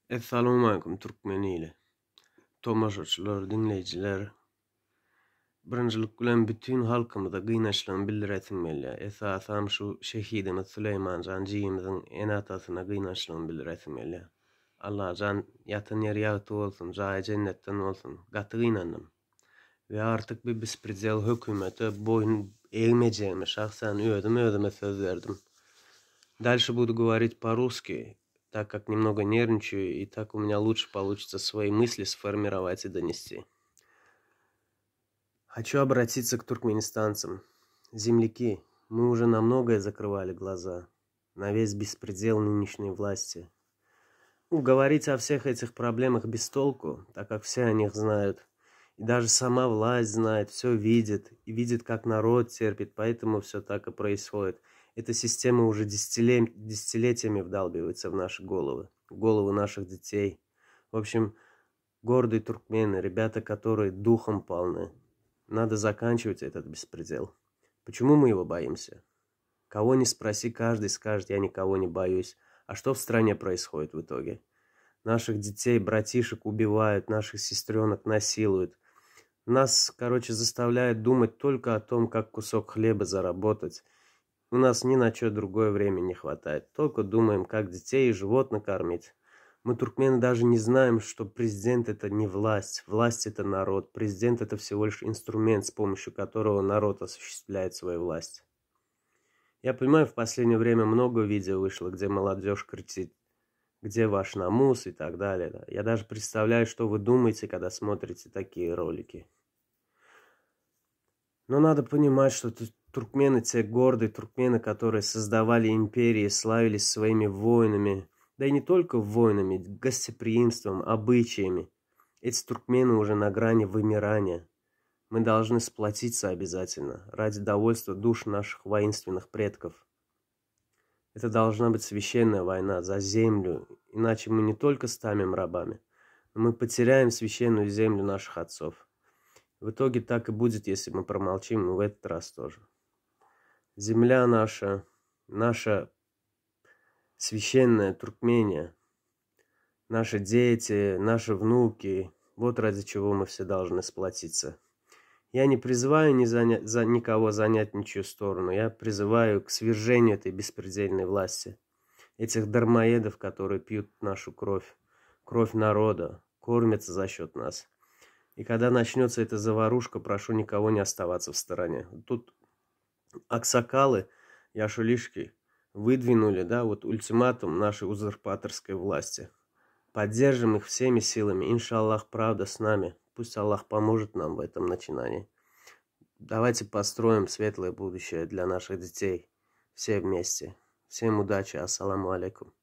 Assalomu alaykum Turkmeniyle. Tomaşaçılar, dinleyiciler. Birinjilik bilen bütün halkymyza gynançlygyny bildiresim gelýär. Esasam şu şehidimiz Süleymanjan jiýimiziň enatasyna gynançlygyny bildiresim gelýär. Allah jan ýatan ýeri ýagty bolsun, jaý jennetden bolsun. Gaty gynandym. Ve artık bir bespredel hökümete boyun eğmeyeceğimi şahsen özüme söz verdim. Дальше буду говорить по-русски, так как немного нервничаю, и так у меня лучше получится свои мысли сформировать и донести. Хочу обратиться к туркменистанцам. Земляки, мы уже на многое закрывали глаза, на весь беспредел нынешней власти. Говорить о всех этих проблемах без толку, так как все о них знают. И даже сама власть знает, все видит, и видит, как народ терпит, поэтому все так и происходит. Эта система уже десятилетиями вдалбивается в наши головы, в головы наших детей. В общем, гордые туркмены, ребята, которые духом полны. Надо заканчивать этот беспредел. Почему мы его боимся? Кого ни спроси, каждый скажет: я никого не боюсь. А что в стране происходит в итоге? Наших детей, братишек убивают, наших сестренок насилуют. Нас, заставляют думать только о том, как кусок хлеба заработать. У нас ни на что другое время не хватает. Только думаем, как детей и животных кормить. Мы, туркмены, даже не знаем, что президент — это не власть. Власть — это народ. Президент — это всего лишь инструмент, с помощью которого народ осуществляет свою власть. Я понимаю, в последнее время много видео вышло, где молодежь кричит: где ваш намус и так далее. Я даже представляю, что вы думаете, когда смотрите такие ролики. Но надо понимать, что туркмены, те гордые туркмены, которые создавали империи, славились своими воинами, да и не только воинами, гостеприимством, обычаями. Эти туркмены уже на грани вымирания. Мы должны сплотиться обязательно, ради довольства душ наших воинственных предков. Это должна быть священная война за землю, иначе мы не только станем рабами, но мы потеряем священную землю наших отцов. В итоге так и будет, если мы промолчим, и в этот раз тоже. Земля наша, наша священная Туркмения, наши дети, наши внуки, вот ради чего мы все должны сплотиться. Я не призываю никого занять ничью сторону, я призываю к свержению этой беспредельной власти, этих дармоедов, которые пьют нашу кровь, кровь народа, кормятся за счет нас. И когда начнется эта заварушка, прошу никого не оставаться в стороне. Тут аксакалы, яшулишки выдвинули, ультиматум нашей узурпаторской власти. Поддержим их всеми силами. Иншаллах, правда с нами. Пусть Аллах поможет нам в этом начинании. Давайте построим светлое будущее для наших детей. Все вместе. Всем удачи. Ассаламу алейкум.